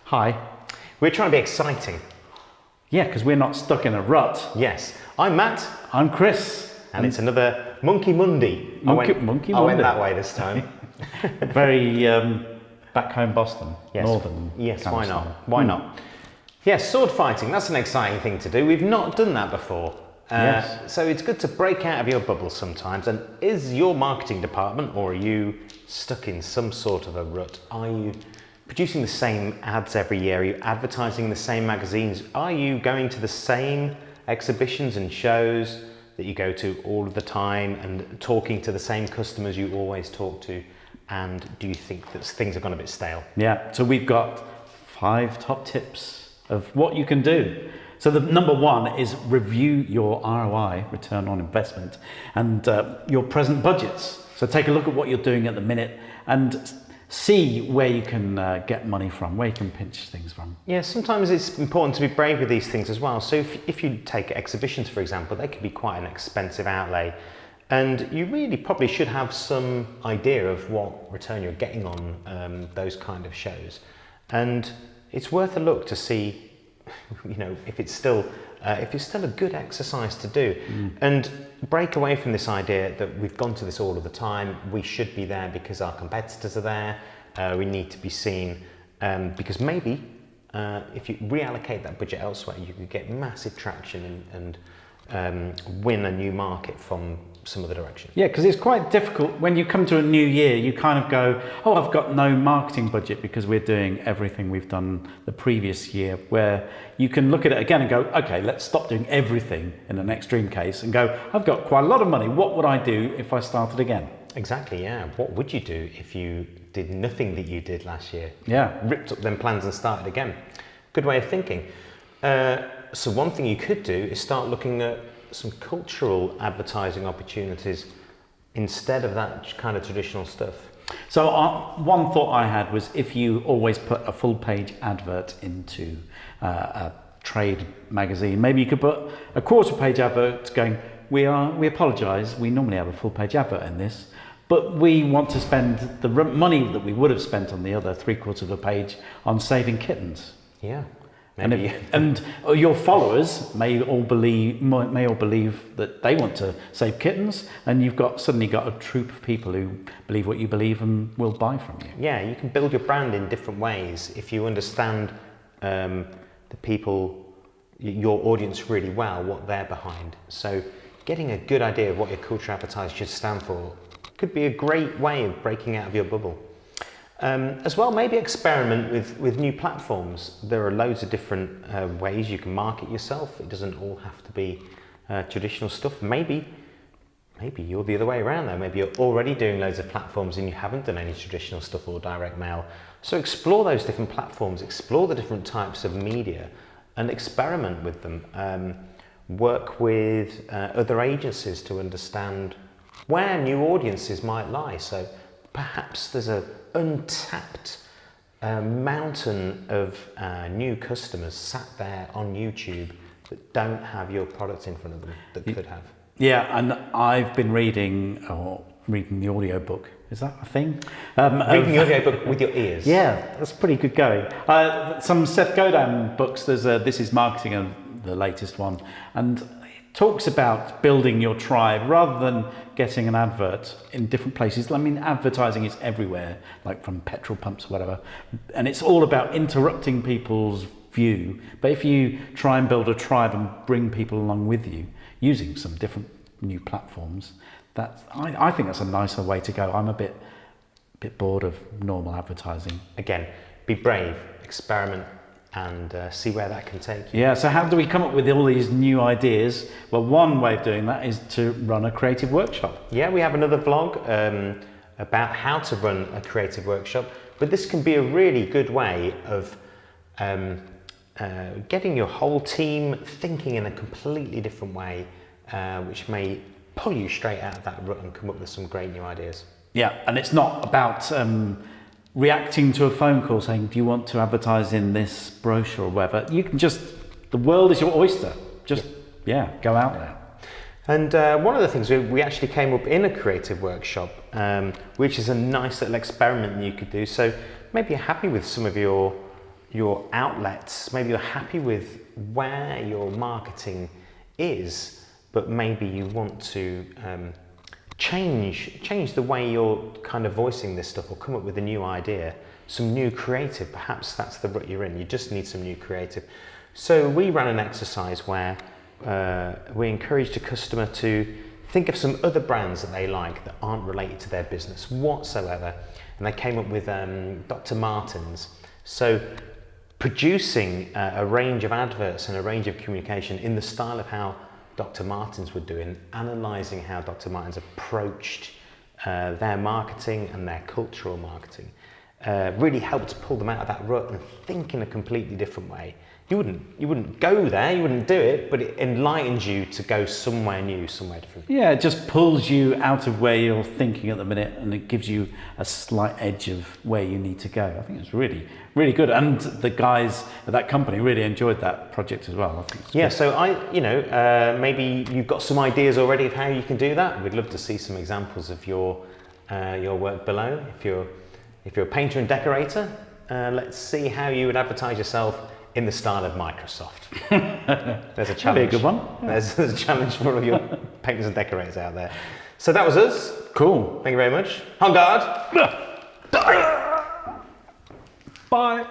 Hi. We're trying to be exciting. Yeah, because we're not stuck in a rut. Yes. I'm Matt. I'm Chris. And it's another Monkey Monday. Monkey I went Monday. that way this time. Very back home Boston, Yes. northern. Yes, kind why of not? style. Why not? Yes, sword fighting, that's an exciting thing to do. We've not done that before. Yes. So it's good to break out of your bubble sometimes. And is your marketing department, or are you stuck in some sort of a rut? Are you producing the same ads every year? Are you advertising in the same magazines? Are you going to the same exhibitions and shows that you go to all of the time and talking to the same customers you always talk to? And do you think that things have gone a bit stale? Yeah, so we've got 5 top tips of what you can do. So the number 1 is review your ROI, return on investment, and your present budgets. So take a look at what you're doing at the minute and see where you can get money from, where you can pinch things from. Yeah, sometimes it's important to be brave with these things as well. So if you take exhibitions, for example, they can be quite an expensive outlay. And you really probably should have some idea of what return you're getting on those kind of shows. And it's worth a look to see, if it's still a good exercise to do. And break away from this idea that we've gone to this all of the time. We should be there because our competitors are there. We need to be seen because maybe if you reallocate that budget elsewhere, you could get massive traction and win a new market from some other direction. Yeah, because it's quite difficult when you come to a new year, you kind of go, oh, I've got no marketing budget because we're doing everything we've done the previous year, where you can look at it again and go, okay, let's stop doing everything in an extreme case and go, I've got quite a lot of money. What would I do if I started again? Exactly, yeah. What would you do if you did nothing that you did last year? Yeah. Ripped up them plans and started again. Good way of thinking. So one thing you could do is start looking at some cultural advertising opportunities instead of that kind of traditional stuff. So one thought I had was if you always put a full page advert into a trade magazine, maybe you could put a quarter page advert going, we apologise, we normally have a full page advert in this, but we want to spend the money that we would have spent on the other 3/4 of a page on saving kittens. Yeah. And your followers may all believe that they want to save kittens, and you've suddenly got a troop of people who believe what you believe and will buy from you. Yeah, you can build your brand in different ways if you understand the people, your audience really well, what they're behind. So getting a good idea of what your culture advertising should stand for could be a great way of breaking out of your bubble. As well, maybe experiment with new platforms. There are loads of different ways you can market yourself. It doesn't all have to be traditional stuff. Maybe you're the other way around though. Maybe you're already doing loads of platforms and you haven't done any traditional stuff or direct mail. So explore those different platforms, explore the different types of media and experiment with them. Work with other agencies to understand where new audiences might lie. So perhaps there's a untapped mountain of new customers sat there on YouTube that don't have your product in front of them that could have. Yeah, and I've been reading the audiobook. Is that a thing? Reading the audiobook with your ears. Yeah, that's pretty good going. Some Seth Godin books. There's This Is Marketing, the latest one, and talks about building your tribe rather than getting an advert in different places. I mean, advertising is everywhere, like from petrol pumps or whatever, and it's all about interrupting people's view. But if you try and build a tribe and bring people along with you using some different new platforms, I think that's a nicer way to go. I'm a bit bored of normal advertising. Again, be brave, experiment, and see where that can take you. Yeah, so how do we come up with all these new ideas? Well, one way of doing that is to run a creative workshop. Yeah, we have another vlog about how to run a creative workshop, but this can be a really good way of getting your whole team thinking in a completely different way, which may pull you straight out of that rut and come up with some great new ideas. Yeah, and it's not about reacting to a phone call saying, do you want to advertise in this brochure or whatever. You can the world is your oyster. Go out there. And one of the things we actually came up in a creative workshop, which is a nice little experiment that you could do. So maybe you're happy with some of your outlets, maybe you're happy with where your marketing is, but maybe you want to change the way you're kind of voicing this stuff, or come up with a new idea, some new creative. Perhaps that's the rut you're in. You just need some new creative. So we ran an exercise where we encouraged a customer to think of some other brands that they like that aren't related to their business whatsoever, and they came up with Dr. Martens. So producing a range of adverts and a range of communication in the style of how Dr. Martens were doing, analysing how Dr. Martens approached their marketing and their cultural marketing, really helped pull them out of that rut and think in a completely different way. You wouldn't go there, you wouldn't do it, but it enlightens you to go somewhere new, somewhere different. Yeah, it just pulls you out of where you're thinking at the minute, and it gives you a slight edge of where you need to go. I think it's really, really good. And the guys at that company really enjoyed that project as well. I think it's Yeah, good. so maybe you've got some ideas already of how you can do that. We'd love to see some examples of your work below. If you're a painter and decorator, let's see how you would advertise yourself in the style of Microsoft. There's a challenge. That'd be a good one. There's a challenge for all your painters and decorators out there. So that was us. Cool. Thank you very much. On guard. Bye.